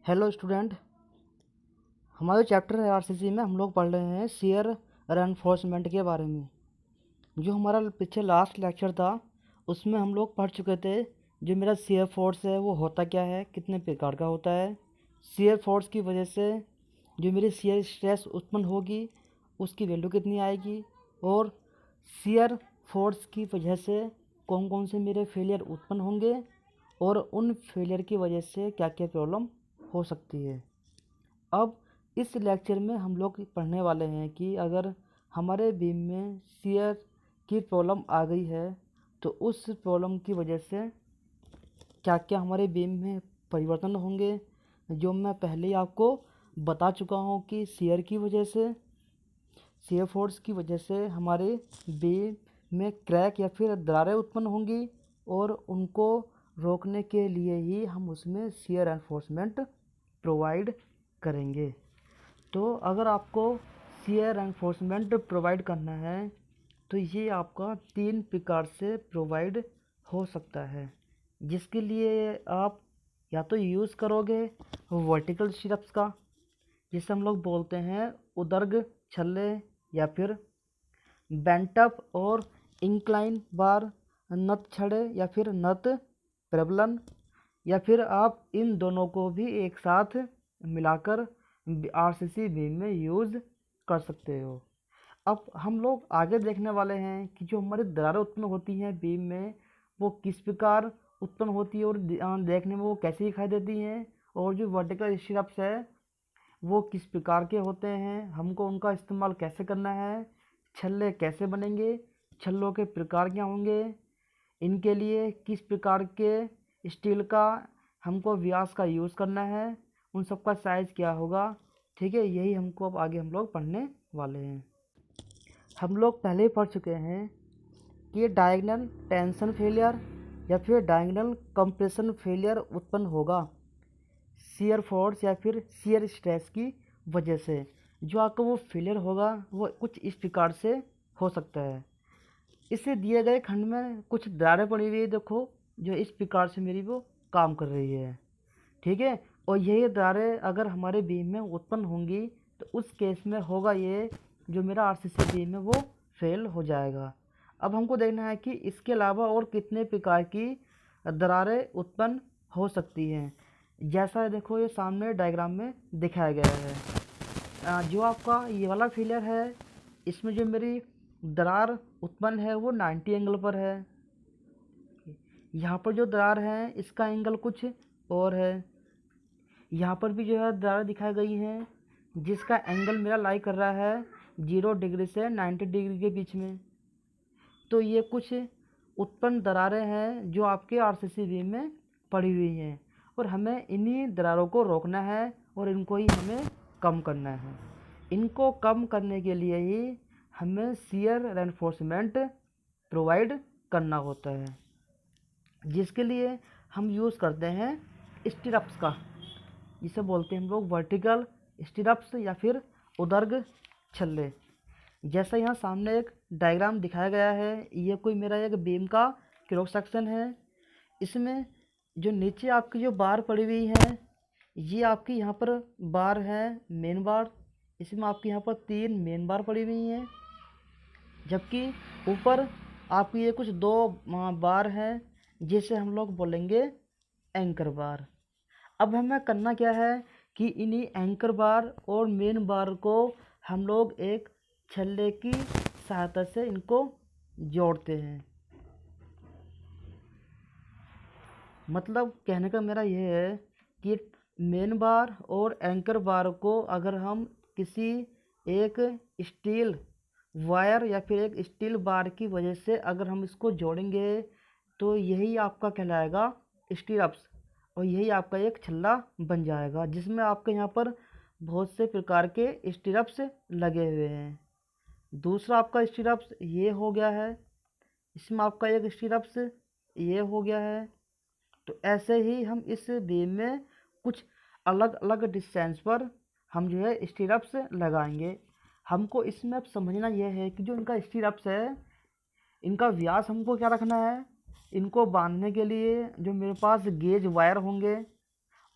Hello student. हमारे chapter है RCC में हम लोग पढ़ रहे हैं शियर रेनफोर्समेंट के बारे में। जो हमारा पीछे लास्ट लेक्चर था उसमें हम लोग पढ़ चुके थे जो मेरा शियर फोर्स है वो होता क्या है, कितने प्रकार का होता है, शियर फोर्स की वजह से जो मेरी शियर स्ट्रेस उत्पन्न होगी उसकी वैल्यू कितनी आएगी, और शियर फोर्स की वजह से कौन कौन से मेरे फेलियर उत्पन्न होंगे और उन फेलियर की वजह से क्या क्या प्रॉब्लम हो सकती है। अब इस लेक्चर में हम लोग पढ़ने वाले हैं कि अगर हमारे बीम में शियर की प्रॉब्लम आ गई है तो उस प्रॉब्लम की वजह से क्या क्या हमारे बीम में परिवर्तन होंगे, जो मैं पहले ही आपको बता चुका हूँ कि शियर की वजह से, शियर फोर्स की वजह से हमारे बीम में क्रैक या फिर दरारें उत्पन्न होंगी, और उनको रोकने के लिए ही हम उसमें शियर एनफोर्समेंट प्रोवाइड करेंगे। तो अगर आपको शियर एनफोर्समेंट प्रोवाइड करना है तो ये आपका 3 प्रकार से प्रोवाइड हो सकता है, जिसके लिए आप या तो यूज़ करोगे वर्टिकल स्ट्रिप्स का, जिसे हम लोग बोलते हैं उदर्ग छल्ले, या फिर बेंटअप और इंक्लाइन बार, नत छड़े या फिर नत प्रबलन, या फिर आप इन दोनों को भी एक साथ मिलाकर आरसीसी बीम में यूज़ कर सकते हो। अब हम लोग आगे देखने वाले हैं कि जो हमारी दरारें उत्पन्न होती हैं बीम में वो किस प्रकार उत्पन्न होती है और देखने में वो कैसे दिखाई देती हैं, और जो वर्टिकल स्ट्रिप्स है वो किस प्रकार के होते हैं, हमको उनका इस्तेमाल कैसे करना है, छल्ले कैसे बनेंगे, छल्लों के प्रकार क्या होंगे, इनके लिए किस प्रकार के स्टील का हमको व्यास का यूज़ करना है, उन सब का साइज़ क्या होगा। ठीक है, यही हमको अब आगे हम लोग पढ़ने वाले हैं। हम लोग पहले ही पढ़ चुके हैं कि डायगोनल टेंशन फेलियर या फिर डायगोनल कंप्रेशन फेलियर उत्पन्न होगा शियर फोर्स या फिर शियर स्ट्रेस की वजह से। जो आपका वो फेलियर होगा वो कुछ इस प्रकार से हो सकता है। इसे दिए गए खंड में कुछ दरारें पड़ी हुई है, देखो, जो इस प्रकार से मेरी वो काम कर रही है। ठीक है, और यही दरारें अगर हमारे बीम में उत्पन्न होंगी तो उस केस में होगा ये जो मेरा आरसीसी बीम है वो फेल हो जाएगा। अब हमको देखना है कि इसके अलावा और कितने प्रकार की दरारें उत्पन्न हो सकती हैं। जैसा देखो ये सामने डायग्राम में दिखाया गया है। जो आपका ये वाला फिलर है इसमें जो मेरी दरार उत्पन्न है वो 90 एंगल पर है। यहाँ पर जो दरार है इसका एंगल कुछ और है। यहाँ पर भी जो है दरार दिखाई गई हैं जिसका एंगल मेरा लाई कर रहा है 0 डिग्री से 90 डिग्री के बीच में। तो ये कुछ उत्पन्न दरारें हैं जो आपके आरसीसी बीम में पड़ी हुई हैं, और हमें इन्हीं दरारों को रोकना है और इनको ही हमें कम करना है। इनको कम करने के लिए ही हमें शियर रेनफोर्समेंट प्रोवाइड करना होता है, जिसके लिए हम यूज़ करते हैं स्टिरप्स का, जिसे बोलते हैं हम लोग वर्टिकल स्टिरप्स या फिर उदर्ग छल्ले। जैसा यहाँ सामने एक डायग्राम दिखाया गया है, ये कोई मेरा एक बीम का क्रॉस सेक्शन है। इसमें जो नीचे आपकी जो बार पड़ी हुई है ये आपकी यहाँ पर बार है मेन बार, इसमें आपकी यहाँ पर 3 मेन बार पड़ी हुई हैं, जबकि ऊपर आपकी ये कुछ 2 बार हैं जिसे हम लोग बोलेंगे एंकर बार। अब हमें करना क्या है कि इन्हीं एंकर बार और मेन बार को हम लोग एक छल्ले की सहायता से इनको जोड़ते हैं। मतलब कहने का मेरा ये है कि मेन बार और एंकर बार को अगर हम किसी एक स्टील वायर या फिर एक स्टील बार की वजह से अगर हम इसको जोड़ेंगे तो यही आपका कहलाएगा स्टीरप्स, और यही आपका एक छल्ला बन जाएगा जिसमें आपके यहाँ पर बहुत से प्रकार के स्टीरप्स लगे हुए हैं। दूसरा आपका स्टीरप्स ये हो गया है, इसमें आपका एक स्टीरप्स ये हो गया है। तो ऐसे ही हम इस बीम में कुछ अलग अलग डिस्टेंस पर हम जो है स्टीरप्स लगाएंगे। हमको इसमें अब समझना यह है कि जो इनका स्टीरप्स है इनका व्यास हमको क्या रखना है। इनको बांधने के लिए जो मेरे पास गेज वायर होंगे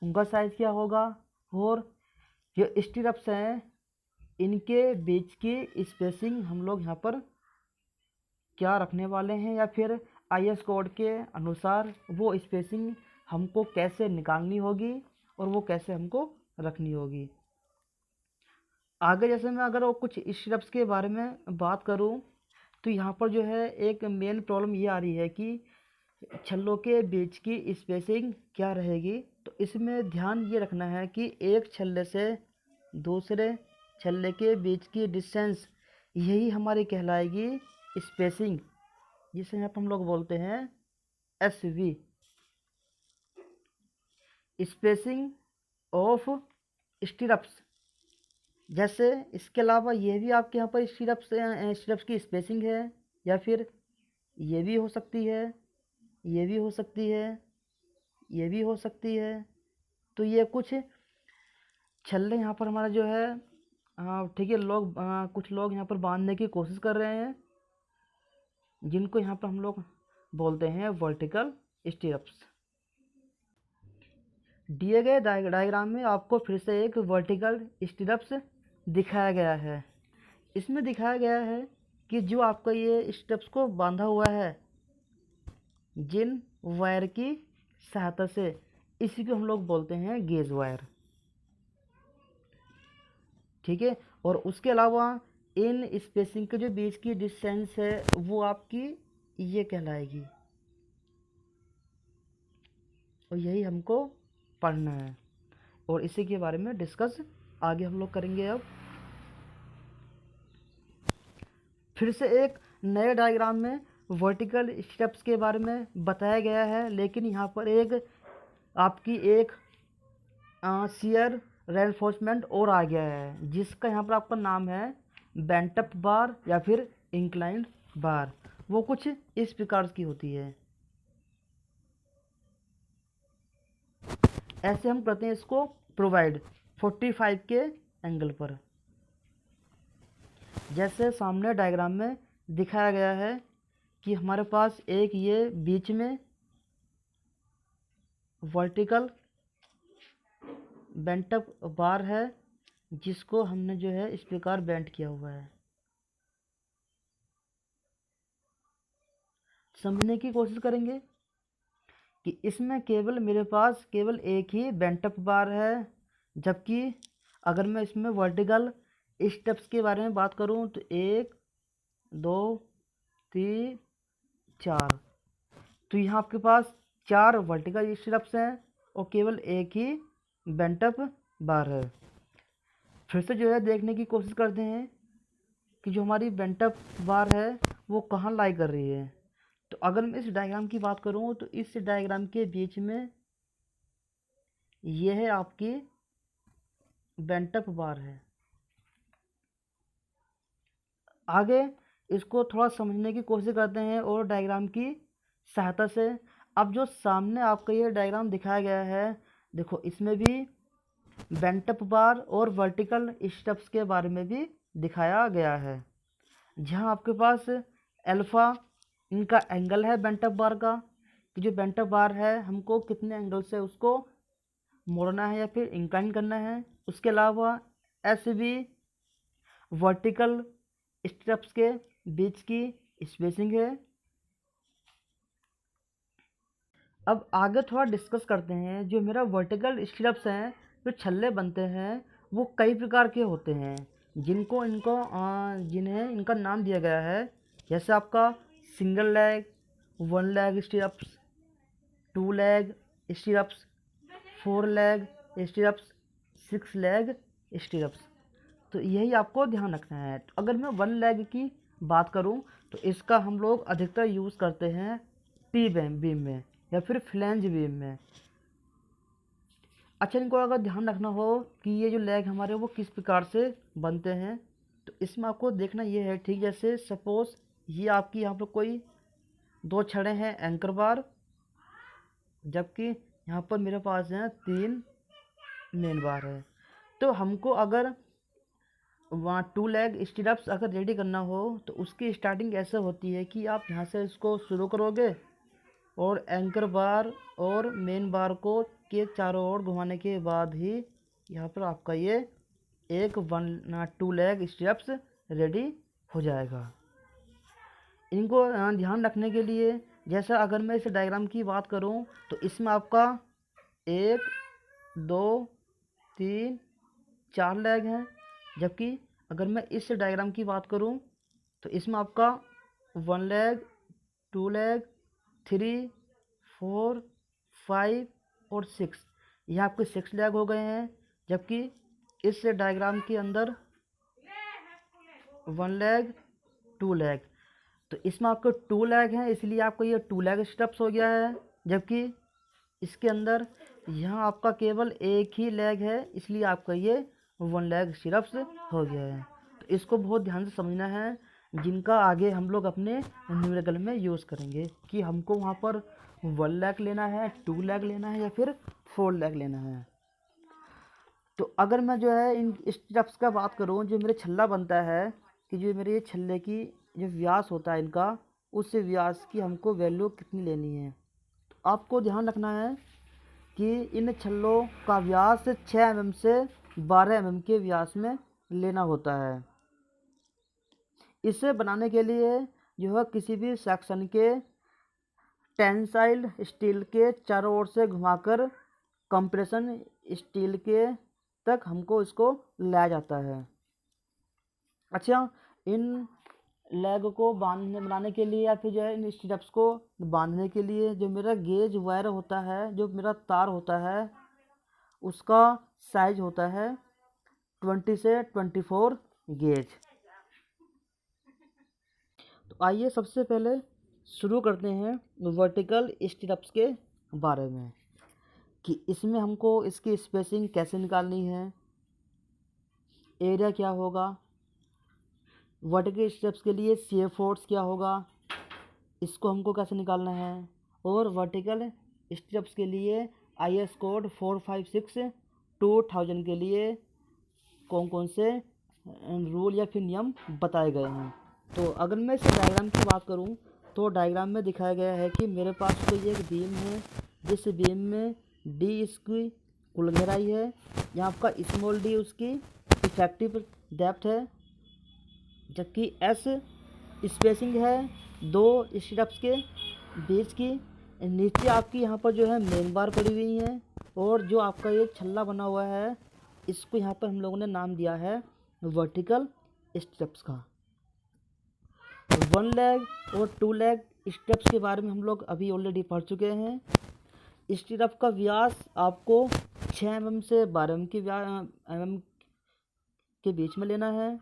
उनका साइज़ क्या होगा, और जो स्टीरअप्स हैं इनके बीच की स्पेसिंग हम लोग यहाँ पर क्या रखने वाले हैं, या फिर आईएस कोड के अनुसार वो स्पेसिंग हमको कैसे निकालनी होगी और वो कैसे हमको रखनी होगी। आगे जैसे मैं अगर वो कुछ स्टेप्स के बारे में बात करूं, तो यहाँ पर जो है एक मेन प्रॉब्लम ये आ रही है कि छल्लों के बीच की स्पेसिंग क्या रहेगी। तो इसमें ध्यान ये रखना है कि एक छल्ले से दूसरे छल्ले के बीच की डिस्टेंस, यही हमारी कहलाएगी स्पेसिंग, जिसे यहाँ पर हम लोग बोलते हैं SV, स्पेसिंग ऑफ स्टीरअप्स। जैसे इसके अलावा ये भी आपके यहाँ पर स्टीरअप्स की स्पेसिंग है, या फिर ये भी हो सकती है, ये भी हो सकती है, ये भी हो सकती है। तो ये कुछ छल्ले यहाँ पर हमारा जो है, ठीक है, कुछ लोग यहाँ पर बांधने की कोशिश कर रहे हैं, जिनको यहाँ पर हम लोग बोलते हैं वर्टिकल स्टीरअप्स। दिए गए डायग्राम में आपको फिर से एक वर्टिकल स्टीरअप्स दिखाया गया है। इसमें दिखाया गया है कि जो आपका ये स्टेप्स को बांधा हुआ है जिन वायर की सहायता से, इसी को हम लोग बोलते हैं गेज वायर, ठीक है। और उसके अलावा इन स्पेसिंग के जो बीच की डिस्टेंस है वो आपकी ये कहलाएगी, और यही हमको पढ़ना है, और इसी के बारे में डिस्कस आगे हम लोग करेंगे। अब फिर से एक नए डायग्राम में वर्टिकल स्टेप्स के बारे में बताया गया है, लेकिन यहाँ पर एक आपकी एक शियर रेनफोर्समेंट और आ गया है, जिसका यहाँ पर आपका नाम है बेंट अप बार या फिर इंक्लाइंड बार। वो कुछ इस प्रकार की होती है। ऐसे हम करते हैं इसको प्रोवाइड 45 के एंगल पर। जैसे सामने डायग्राम में दिखाया गया है कि हमारे पास एक ये बीच में वर्टिकल बेंट अप बार है, जिसको हमने जो है इस प्रकार बेंट किया हुआ है। समझने की कोशिश करेंगे कि इसमें केवल मेरे पास केवल एक ही बेंट अप बार है, जबकि अगर मैं इसमें वर्टिकल स्टेप्स के बारे में बात करूं तो 1 2 3 4, तो यहाँ आपके पास 4 वर्टिकल स्टेप्स हैं और केवल एक ही बेंट अप बार है। फिर से जो है देखने की कोशिश करते हैं कि जो हमारी बेंट अप बार है वो कहाँ लाई कर रही है। तो अगर मैं इस डायग्राम की बात करूँ तो इस डायग्राम के बीच में ये है आपकी बेंट अप बार है। आगे इसको थोड़ा समझने की कोशिश करते हैं और डायग्राम की सहायता से। अब जो सामने आपका ये डायग्राम दिखाया गया है, देखो इसमें भी बेंट अप बार और वर्टिकल स्टेप्स के बारे में भी दिखाया गया है, जहाँ आपके पास अल्फ़ा इनका एंगल है बेंट अप बार का, कि जो बेंट अप बार है हमको कितने एंगल से उसको मोड़ना है या फिर इंक्लाइन करना है। उसके अलावा SV वर्टिकल स्टेप्स के बीच की स्पेसिंग है। अब आगे थोड़ा डिस्कस करते हैं। जो मेरा वर्टिकल स्टेप्स हैं, जो छल्ले बनते हैं वो कई प्रकार के होते हैं, जिन्हें इनका नाम दिया गया है। जैसे आपका single leg, 1 leg steps, 2 leg steps, 4 leg steps, 6 leg steps. तो यही आपको ध्यान रखना है। तो अगर मैं 1 लेग की बात करूं तो इसका हम लोग अधिकतर यूज़ करते हैं टी बीम में या फिर फ्लैंज बीम में। अच्छा, इनको अगर ध्यान रखना हो कि ये जो लेग हमारे वो किस प्रकार से बनते हैं, तो इसमें आपको देखना ये है, ठीक जैसे सपोज़ ये आपकी यहाँ पर कोई 2 छड़े हैं एंकर बार, जबकि यहाँ पर मेरे पास हैं 3 मेन बार है। तो हमको अगर वहाँ 2 लेग स्टेप्स अगर रेडी करना हो तो उसकी स्टार्टिंग ऐसे होती है कि आप यहाँ से इसको शुरू करोगे और एंकर बार और मेन बार को के चारों ओर घुमाने के बाद ही यहाँ पर आपका ये एक 2 लेग स्टेप्स रेडी हो जाएगा। इनको ध्यान रखने के लिए, जैसा अगर मैं इस डायग्राम की बात करूं तो इसमें आपका 1 2 3 4 लेग हैं, जबकि अगर मैं इस डायग्राम की बात करूं तो इसमें आपका 1 लेग 2 लेग 3 4 5 और 6, यह आपके 6 लेग हो गए हैं। जबकि इस डायग्राम के अंदर 1 लेग 2 लेग, तो इसमें आपको 2 लेग हैं, इसलिए आपको ये 2 लेग स्टेप्स हो गया है। जबकि इसके अंदर यहाँ आपका केवल एक ही लेग है, इसलिए आपका ये 1 लेग स्टेप्स हो गया है। तो इसको बहुत ध्यान से समझना है, जिनका आगे हम लोग अपने न्यूमेरिकल में यूज़ करेंगे कि हमको वहाँ पर 1 लेग लेना है, 2 लेग लेना है या फिर 4 लेग लेना है। तो अगर मैं जो है इन स्टेप्स का बात करूँ, जो मेरे छल्ला बनता है कि जो मेरे ये छल्ले की जो व्यास होता है इनका, उस व्यास की हमको वैल्यू कितनी लेनी है। तो आपको ध्यान रखना है कि इन छल्लों का व्यास 6 mm से 12 mm के व्यास में लेना होता है। इसे बनाने के लिए जो है किसी भी सेक्शन के टेंसाइल स्टील के चारों ओर से घुमाकर कंप्रेशन स्टील के तक हमको इसको लाया जाता है। अच्छा, इन लेग को बनाने के लिए या फिर जो है इन स्टेप्स को बांधने के लिए जो मेरा गेज वायर होता है, जो मेरा तार होता है, उसका साइज होता है 20 से 24 गेज। तो आइए सबसे पहले शुरू करते हैं वर्टिकल स्टेप्स के बारे में कि इसमें हमको इसकी स्पेसिंग कैसे निकालनी है, एरिया क्या होगा, वर्टिकल स्टेप्स के लिए शियर फोर्स क्या होगा, इसको हमको कैसे निकालना है, और वर्टिकल स्टेप्स के लिए IS कोड 456 2000 के लिए कौन कौन से रूल या फिर नियम बताए गए हैं। तो अगर मैं इस डायग्राम की बात करूं तो डायग्राम में दिखाया गया है कि मेरे पास कोई एक बीम है, जिस बीम में D इसकी कुल गहराई है, यहाँ आपका स्मॉल d उसकी इफेक्टिव डेप्थ है, जबकि S स्पेसिंग है 2 स्टेप्स के बीच की। नीचे आपकी यहाँ पर जो है मेन बार पड़ी हुई है, और जो आपका ये छल्ला बना हुआ है इसको यहाँ पर हम लोगों ने नाम दिया है वर्टिकल स्टेप्स का। 1 लेग और 2 लेग स्टेप्स के बारे में हम लोग अभी ऑलरेडी पढ़ चुके हैं। स्टेप का व्यास आपको 6 mm से 12 mm के बीच में लेना है।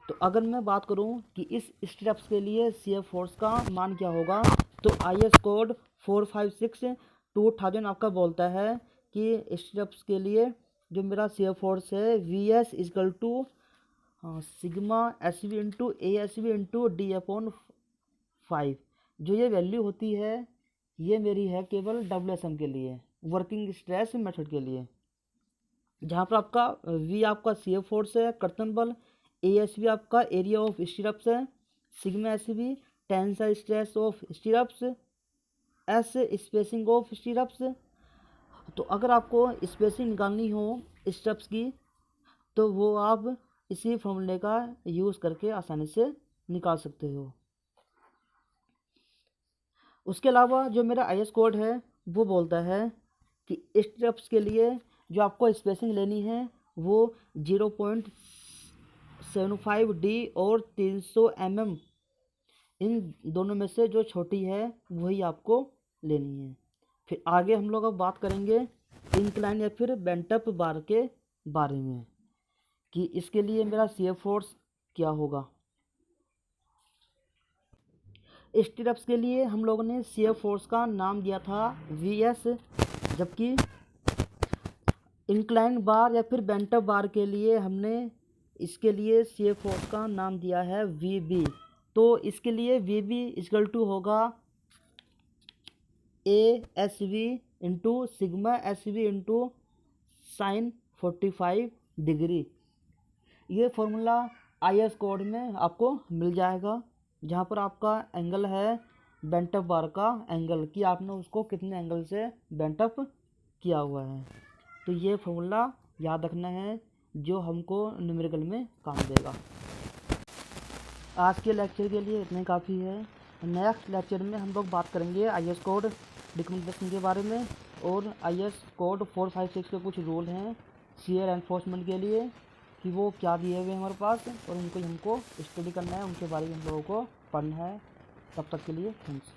तो अगर मैं बात करूं कि इस स्टेप्स के लिए शियर फोर्स का मान क्या होगा, तो IS कोड 456 2000 आपका बोलता है कि स्टेप्स के लिए जो मेरा शियर फोर्स है VS equal to sigma SV into ASB into D/5। जो ये वैल्यू होती है ये मेरी है केवल WSM के लिए, वर्किंग स्ट्रेस मेथड के लिए, जहाँ पर आपका V आपका शियर फोर्स है, कर्तन बल, ASB आपका एरिया ऑफ स्टीरप्स है, sigma SB tensile stress of stirrups, S spacing of stirrups. तो अगर आपको स्पेसिंग निकालनी हो स्टेप्स की तो वो आप इसी फॉर्मूले का यूज़ करके आसानी से निकाल सकते हो। उसके अलावा जो मेरा IS कोड है वो बोलता है कि स्टेप्स के लिए जो आपको स्पेसिंग लेनी है वो 0.75 D और 300 mm, इन दोनों में से जो छोटी है वही आपको लेनी है। फिर आगे हम लोग अब बात करेंगे इंक्लाइन या फिर बेंट अप बार के बारे में कि इसके लिए मेरा शियर फोर्स क्या होगा। स्टेप्स के लिए हम लोगों ने शियर फोर्स का नाम दिया था VS, जबकि इंक्लाइन बार या फिर बेंट अप बार के लिए हमने इसके लिए शियर फोर्स का नाम दिया है VB। तो इसके लिए VB इक्वल टू होगा ASB into sigma SB into sine 45 degree. ये फॉर्मूला IS कोड में आपको मिल जाएगा, जहाँ पर आपका एंगल है बेंट अप बार का एंगल कि आपने उसको कितने एंगल से बेंट अप किया हुआ है। तो ये फॉर्मूला याद रखना है जो हमको न्यूमेरिकल में काम देगा। आज के लेक्चर के लिए इतने काफ़ी है। नेक्स्ट लेक्चर में हम लोग बात करेंगे IS कोड डॉक्यूमेंटेशन के बारे में और IS कोड 456 के कुछ रूल हैं शेयर एनफोर्समेंट के लिए कि वो क्या दिए हुए हैं हमारे पास और उनको हमको स्टडी करना है, उनके बारे में हम लोगों को पढ़ना है। तब तक के लिए थैंक्स।